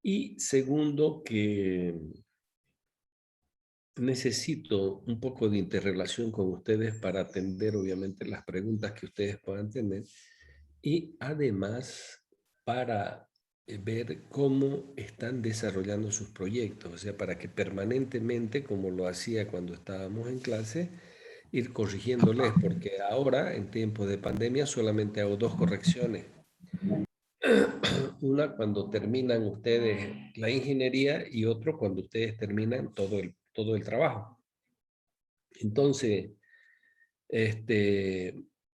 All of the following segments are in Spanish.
Y segundo, que necesito un poco de interrelación con ustedes para atender, obviamente, las preguntas que ustedes puedan tener y además para ver cómo están desarrollando sus proyectos, o sea, para que permanentemente, como lo hacía cuando estábamos en clase, ir corrigiéndoles, porque ahora, en tiempos de pandemia, solamente hago dos correcciones. Una cuando terminan ustedes la ingeniería y otro cuando ustedes terminan todo el trabajo. Entonces,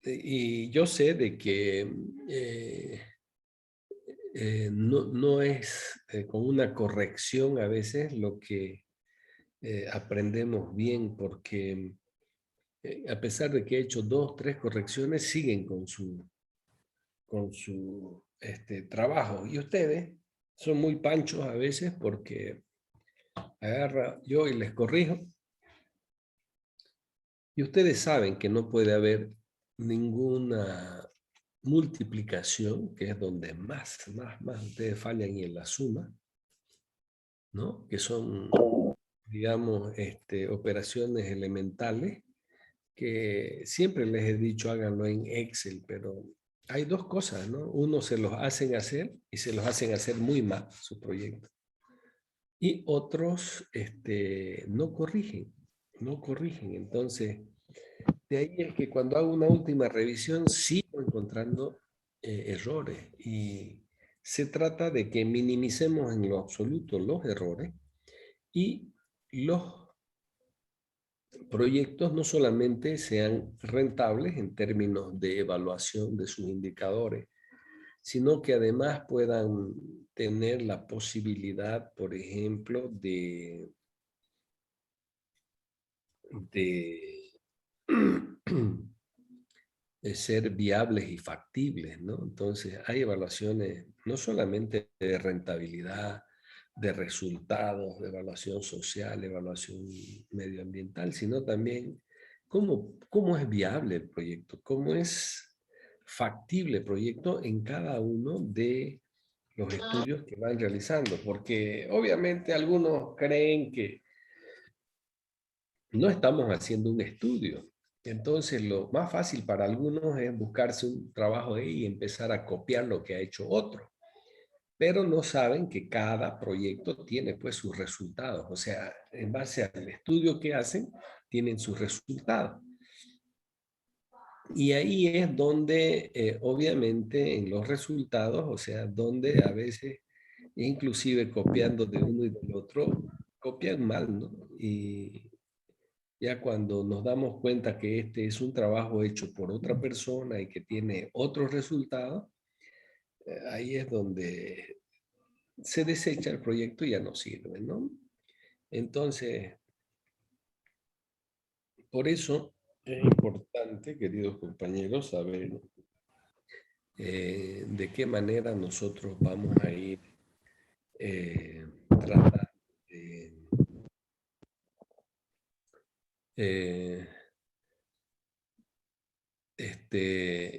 y yo sé de que no es con una corrección a veces lo que aprendemos bien, porque a pesar de que he hecho dos, tres correcciones, siguen con su trabajo. Y ustedes son muy panchos a veces porque agarra yo y les corrijo. Y ustedes saben que no puede haber ninguna multiplicación, que es donde más ustedes fallan y en la suma, ¿no? Que son, digamos, operaciones elementales que siempre les he dicho háganlo en Excel, pero hay dos cosas, ¿no? Uno se los hacen hacer y se los hacen hacer muy mal su proyecto. Y otros no corrigen, no corrigen. Entonces, de ahí es que cuando hago una última revisión sigo encontrando errores y se trata de que minimicemos en lo absoluto los errores y los proyectos no solamente sean rentables en términos de evaluación de sus indicadores, sino que además puedan tener la posibilidad, por ejemplo, de ser viables y factibles, ¿no? Entonces, hay evaluaciones no solamente de rentabilidad, de resultados, de evaluación social, evaluación medioambiental, sino también cómo es viable el proyecto, cómo es factible el proyecto en cada uno de los estudios que van realizando, porque obviamente algunos creen que no estamos haciendo un estudio. Entonces, lo más fácil para algunos es buscarse un trabajo ahí y empezar a copiar lo que ha hecho otro. Pero no saben que cada proyecto tiene pues sus resultados. O sea, en base al estudio que hacen, tienen sus resultados. Y ahí es donde, obviamente, en los resultados, o sea, donde a veces, inclusive copiando de uno y del otro, copian mal, ¿no? Y ya cuando nos damos cuenta que este es un trabajo hecho por otra persona y que tiene otros resultados, ahí es donde se desecha el proyecto y ya no sirve, ¿no? Entonces, por eso es importante, queridos compañeros, saber de qué manera nosotros vamos a ir tratando de eh,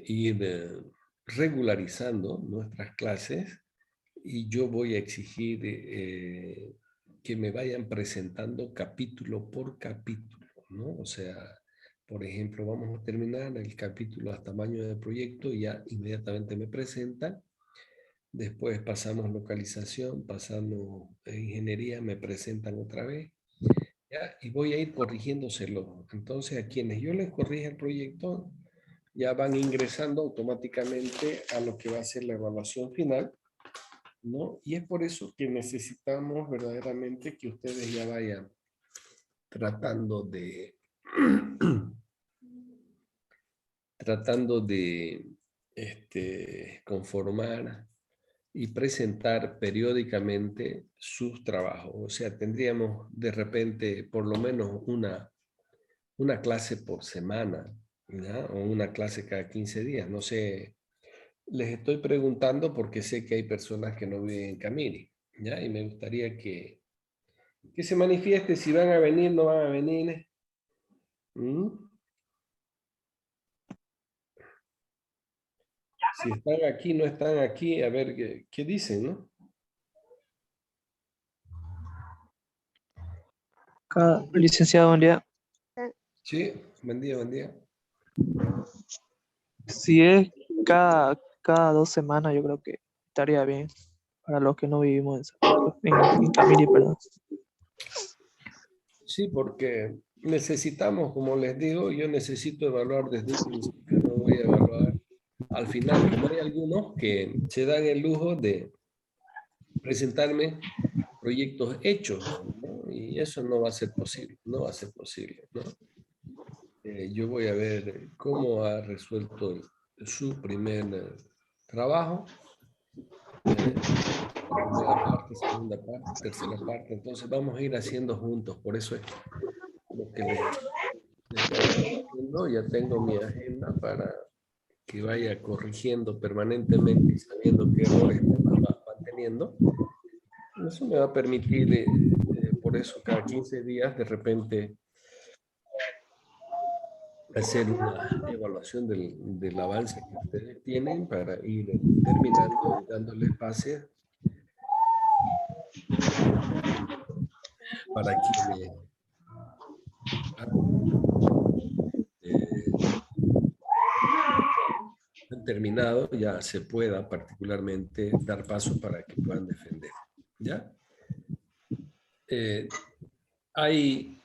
ir regularizando nuestras clases y yo voy a exigir que me vayan presentando capítulo por capítulo, ¿no? O sea, por ejemplo, vamos a terminar el capítulo hasta tamaño de proyecto y ya inmediatamente me presentan. Después pasamos localización, pasamos ingeniería, me presentan otra vez, ¿ya? Y voy a ir corrigiéndoselo. Entonces, a quienes yo les corrija el proyecto, ya van ingresando automáticamente a lo que va a ser la evaluación final, ¿no? Y es por eso que necesitamos verdaderamente que ustedes ya vayan tratando de, tratando de conformar y presentar periódicamente sus trabajos. O sea, tendríamos de repente por lo menos una clase por semana, ¿ya? O una clase cada 15 días. No sé, les estoy preguntando porque sé que hay personas que no viven en Camiri, ¿ya? Y me gustaría que se manifieste si van a venir, no van a venir. ¿Mm? Si están aquí, no están aquí, a ver qué dicen, ¿no? Licenciado, buen día. Sí, buen día, buen día. Si es cada 2 semanas, yo creo que estaría bien para los que no vivimos en Camiri, perdón. Sí, porque necesitamos, como les digo, yo necesito evaluar desde un principio, no voy a evaluar al final, como hay algunos que se dan el lujo de presentarme proyectos hechos, ¿no? Y eso no va a ser posible, no va a ser posible, ¿no? Yo voy a ver cómo ha resuelto su primer trabajo, primera parte, segunda parte, tercera parte, entonces vamos a ir haciendo juntos, por eso es lo que les estoy diciendo, ya tengo mi agenda para que vaya corrigiendo permanentemente y sabiendo qué errores van teniendo. Eso me va a permitir, por eso, cada 15 días de repente hacer una evaluación del avance que ustedes tienen para ir terminando y dándoles pase para quienes eh, han terminado ya se pueda particularmente dar paso para que puedan defender. ¿Ya? ¿Hay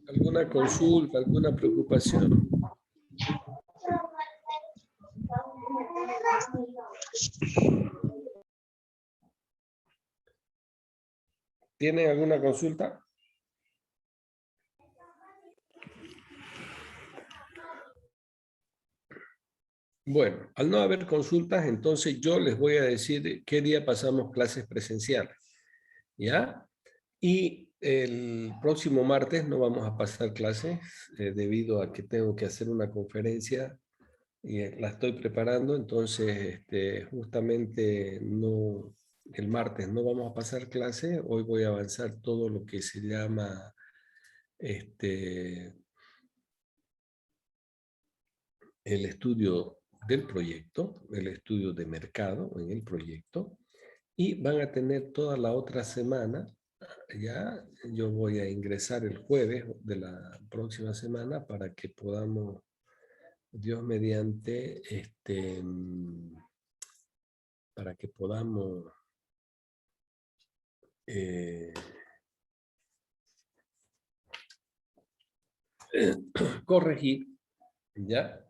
alguna consulta, alguna preocupación? ¿Tienen alguna consulta? Bueno, al no haber consultas, entonces yo les voy a decir qué día pasamos clases presenciales, ¿ya? Y el próximo martes no vamos a pasar clases debido a que tengo que hacer una conferencia y la estoy preparando, entonces justamente no, el martes no vamos a pasar clase, hoy voy a avanzar todo lo que se llama el estudio del proyecto, el estudio de mercado en el proyecto, y van a tener toda la otra semana, ya yo voy a ingresar el jueves de la próxima semana para que podamos, Dios mediante, para que podamos eh, corregir, ¿ya?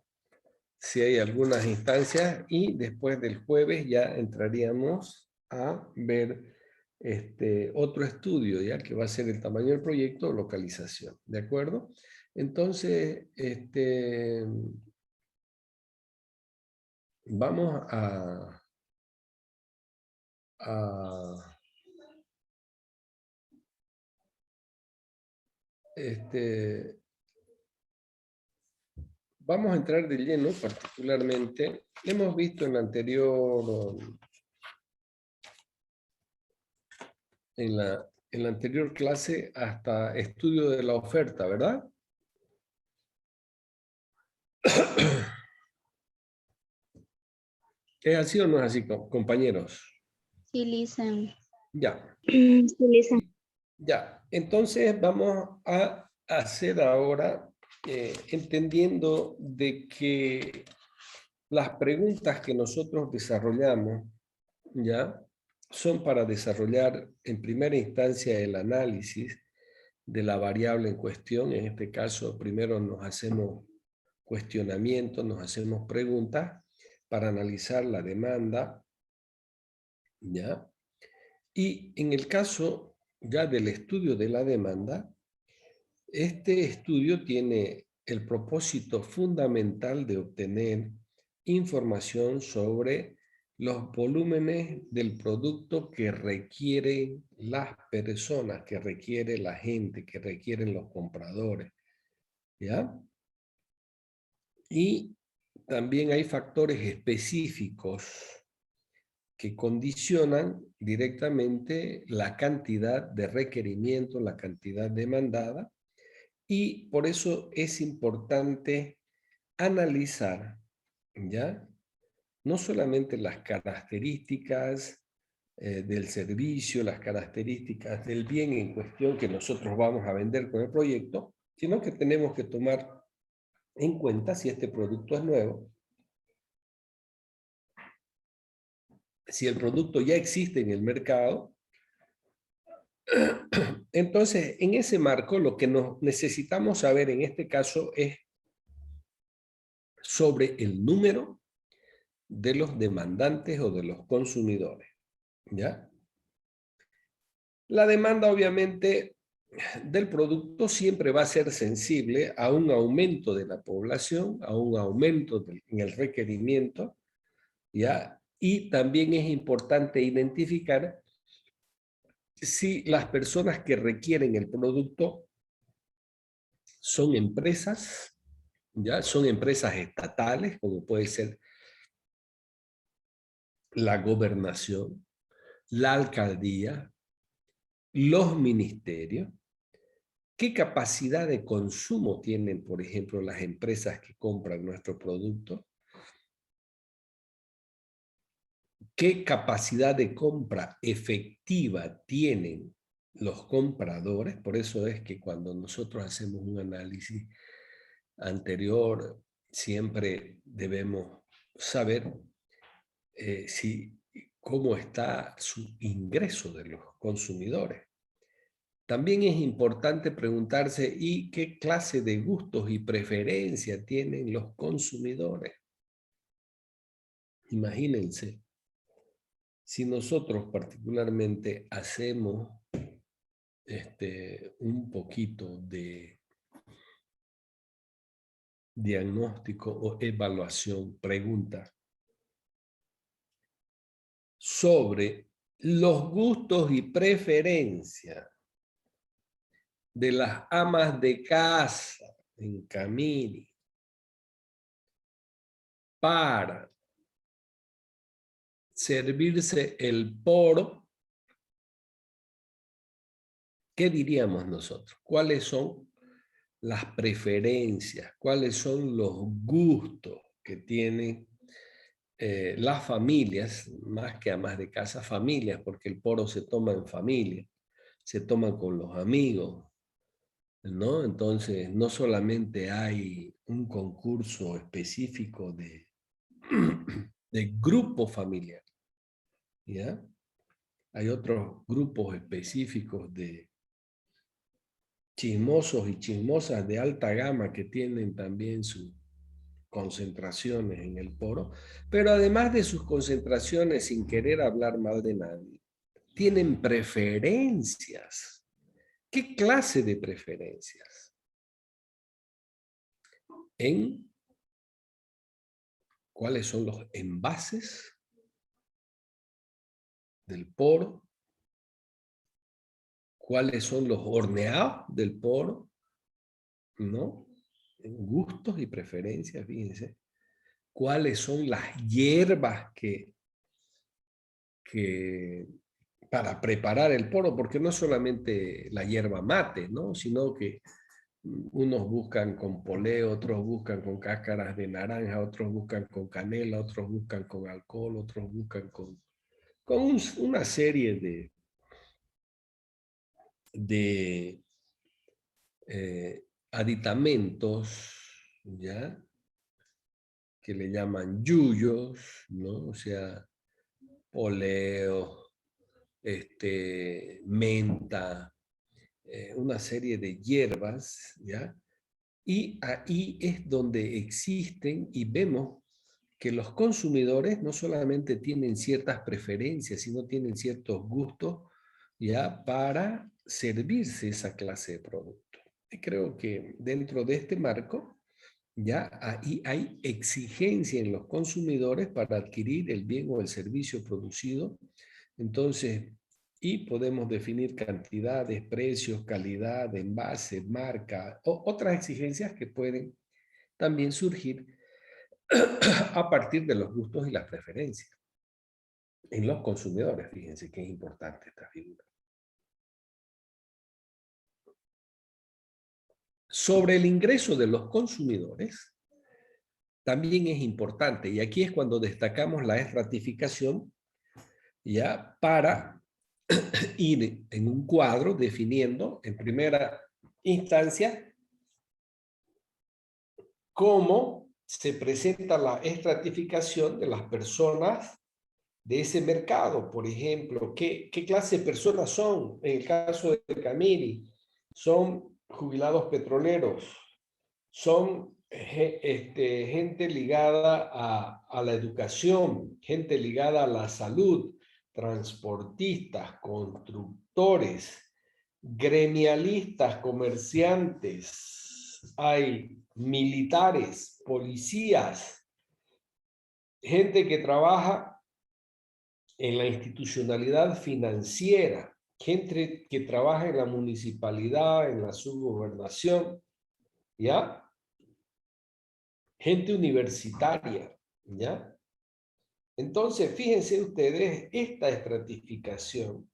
Si hay algunas instancias y después del jueves ya entraríamos a ver otro estudio, ya que va a ser el tamaño del proyecto o localización, ¿de acuerdo? Entonces, vamos a vamos a entrar de lleno, particularmente, hemos visto en la anterior clase hasta estudio de la oferta, ¿verdad? ¿Es así o no es así, compañeros? Sí, listen. Ya. Sí, listen. Ya. Entonces vamos a hacer ahora, entendiendo de que las preguntas que nosotros desarrollamos, ¿ya? Son para desarrollar en primera instancia el análisis de la variable en cuestión. En este caso, primero nos hacemos cuestionamientos, nos hacemos preguntas para analizar la demanda, ¿ya? Y en el caso ya del estudio de la demanda, este estudio tiene el propósito fundamental de obtener información sobre los volúmenes del producto que requieren las personas, que requiere la gente, que requieren los compradores, ¿ya? Y también hay factores específicos que condicionan directamente la cantidad de requerimiento, la cantidad demandada, y por eso es importante analizar, ¿ya? No solamente las características del servicio, las características del bien en cuestión que nosotros vamos a vender con el proyecto, sino que tenemos que tomar en cuenta si este producto es nuevo, si el producto ya existe en el mercado. Entonces, en ese marco, lo que necesitamos saber en este caso es sobre el número de los demandantes o de los consumidores, ¿ya? La demanda, obviamente, del producto siempre va a ser sensible a un aumento de la población, a un aumento en el requerimiento, ¿ya? Y también es importante identificar si las personas que requieren el producto son empresas, ¿ya? Son empresas estatales, como puede ser la gobernación, la alcaldía, los ministerios. ¿Qué capacidad de consumo tienen, por ejemplo, las empresas que compran nuestro producto? ¿Qué capacidad de compra efectiva tienen los compradores? Por eso es que cuando nosotros hacemos un análisis anterior, siempre debemos saber cómo está su ingreso de los consumidores. También es importante preguntarse ¿y qué clase de gustos y preferencias tienen los consumidores? Imagínense, si nosotros particularmente hacemos un poquito de diagnóstico o evaluación, pregunta, sobre los gustos y preferencias de las amas de casa en Camiri para servirse el poro, ¿qué diríamos nosotros? ¿Cuáles son las preferencias? ¿Cuáles son los gustos que tienen las familias, más que amas de casa, familias, porque el poro se toma en familia, se toma con los amigos, ¿no? Entonces, no solamente hay un concurso específico de grupo familiar, ¿ya? Hay otros grupos específicos de chismosos y chismosas de alta gama que tienen también sus concentraciones en el poro, pero además de sus concentraciones, sin querer hablar mal de nadie, tienen preferencias. ¿Qué clase de preferencias? En cuáles son los envases del poro, cuáles son los horneados del poro, ¿no? En gustos y preferencias, fíjense. Cuáles son las hierbas que para preparar el poro, porque no es solamente la hierba mate, ¿no? Sino que unos buscan con poleo, otros buscan con cáscaras de naranja, otros buscan con canela, otros buscan con alcohol, otros buscan con una serie de aditamentos, ¿ya? Que le llaman yuyos, ¿no? O sea, poleo, menta, una serie de hierbas, ¿ya? Y ahí es donde existen y vemos que los consumidores no solamente tienen ciertas preferencias, sino tienen ciertos gustos, ¿ya? Para servirse esa clase de producto. Y creo que dentro de este marco, ya ahí hay exigencia en los consumidores para adquirir el bien o el servicio producido. Entonces, y podemos definir cantidades, precios, calidad, envase, marca, o otras exigencias que pueden también surgir a partir de los gustos y las preferencias en los consumidores. Fíjense que es importante esta figura. Sobre el ingreso de los consumidores, también es importante, y aquí es cuando destacamos la estratificación, ya para ir en un cuadro definiendo en primera instancia cómo se presenta la estratificación de las personas de ese mercado. Por ejemplo, ¿qué clase de personas son? En el caso de Camiri, son jubilados petroleros, son gente ligada a la educación, gente ligada a la salud, transportistas, constructores, gremialistas, comerciantes, hay militares, policías, gente que trabaja en la institucionalidad financiera, gente que trabaja en la municipalidad, en la subgobernación, ¿ya? Gente universitaria, ¿ya? Entonces, fíjense ustedes, esta estratificación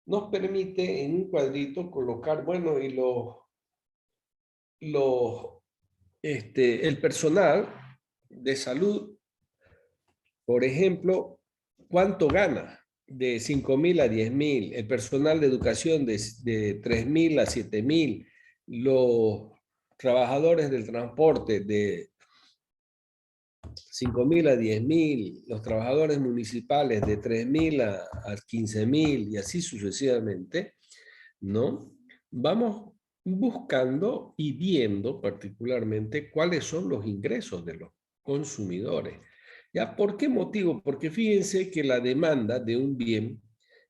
nos permite en un cuadrito colocar, bueno, y el personal de salud, por ejemplo, ¿cuánto gana? De 5.000 a 10.000, el personal de educación de 3.000 a 7.000, los trabajadores del transporte de 5.000 a 10.000, los trabajadores municipales de 3.000 a 15.000 y así sucesivamente, ¿no? Vamos buscando y viendo particularmente cuáles son los ingresos de los consumidores. ¿Ya? ¿Por qué motivo? Porque fíjense que la demanda de un bien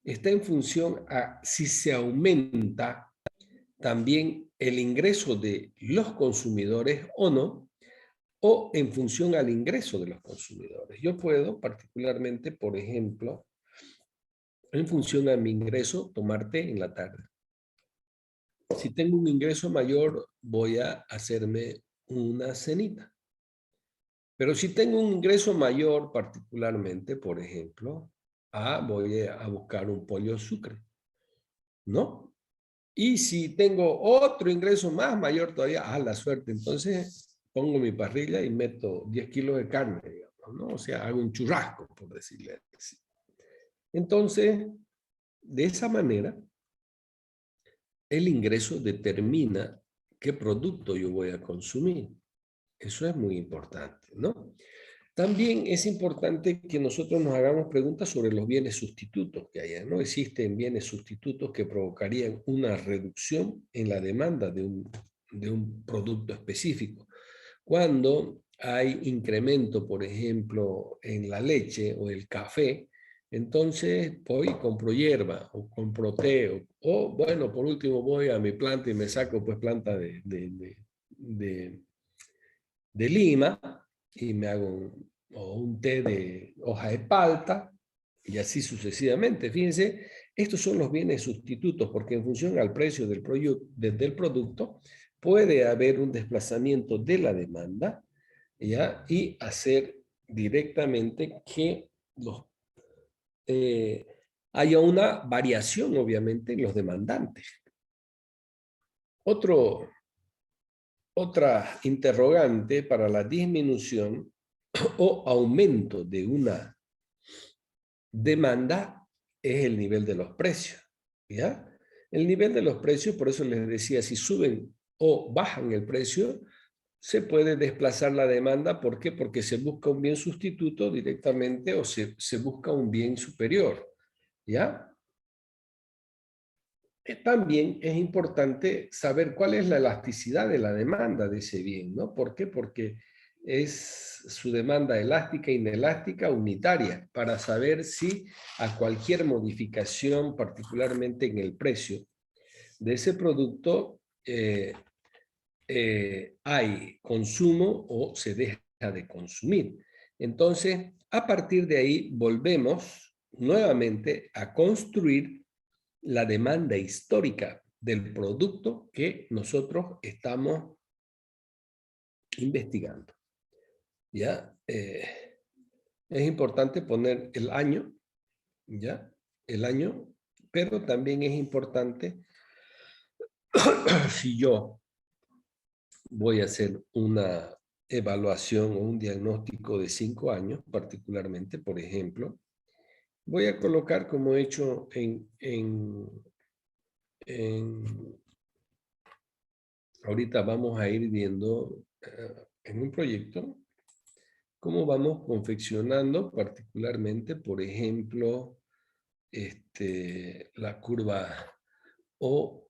está en función a si se aumenta también el ingreso de los consumidores o no, o en función al ingreso de los consumidores. Yo puedo particularmente, por ejemplo, en función a mi ingreso, tomar té en la tarde. Si tengo un ingreso mayor, voy a hacerme una cenita. Pero si tengo un ingreso mayor particularmente, por ejemplo, voy a buscar un pollo sucre, ¿no? Y si tengo otro ingreso más mayor todavía, la suerte, entonces pongo mi parrilla y meto 10 kilos de carne, digamos, ¿no? O sea, hago un churrasco, por decirle así. Entonces, de esa manera, el ingreso determina qué producto yo voy a consumir. Eso es muy importante, ¿no? También es importante que nosotros nos hagamos preguntas sobre los bienes sustitutos que hay. No existen bienes sustitutos que provocarían una reducción en la demanda de un producto específico. Cuando hay incremento, por ejemplo, en la leche o el café, entonces voy y compro hierba o compro té o bueno, por último voy a mi planta y me saco pues planta de lima y me hago un té de hoja de palta y así sucesivamente. Fíjense, estos son los bienes sustitutos porque en función al precio del producto puede haber un desplazamiento de la demanda, ¿ya? Y hacer directamente que haya una variación, obviamente, en los demandantes. Otra interrogante para la disminución o aumento de una demanda es el nivel de los precios, ¿ya? El nivel de los precios, por eso les decía, si suben o bajan el precio, se puede desplazar la demanda. ¿Por qué? Porque se busca un bien sustituto directamente o se busca un bien superior, ¿ya? También es importante saber cuál es la elasticidad de la demanda de ese bien, ¿no? ¿Por qué? Porque es su demanda elástica, inelástica, unitaria, para saber si a cualquier modificación, particularmente en el precio de ese producto, hay consumo o se deja de consumir. Entonces, a partir de ahí, volvemos nuevamente a construir la demanda histórica del producto que nosotros estamos investigando. ¿Ya? Es importante poner el año, ¿ya? El año, pero también es importante si yo voy a hacer una evaluación o un diagnóstico de 5 años, particularmente, por ejemplo, Voy a colocar como he hecho ahorita vamos a ir viendo en un proyecto cómo vamos confeccionando particularmente, por ejemplo, la curva o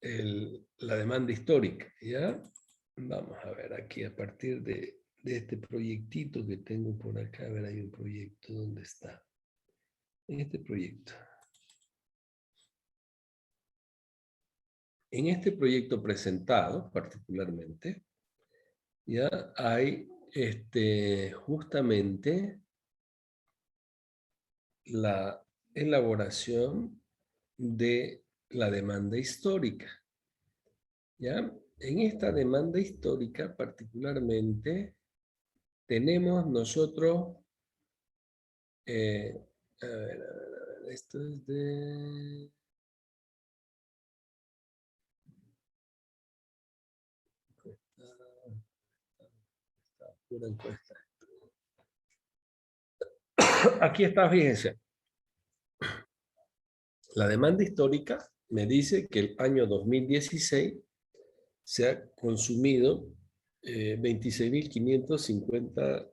la demanda histórica, ¿ya? Vamos a ver aquí a partir de este proyectito que tengo por acá. A ver, hay un proyecto, ¿dónde está? Este proyecto. En este proyecto presentado, particularmente, ya hay justamente la elaboración de la demanda histórica. ¿Ya? En esta demanda histórica, particularmente, tenemos nosotros, a ver, esto es de... Pura encuesta. Aquí está, fíjense. La demanda histórica me dice que el año 2016 se ha consumido 26.550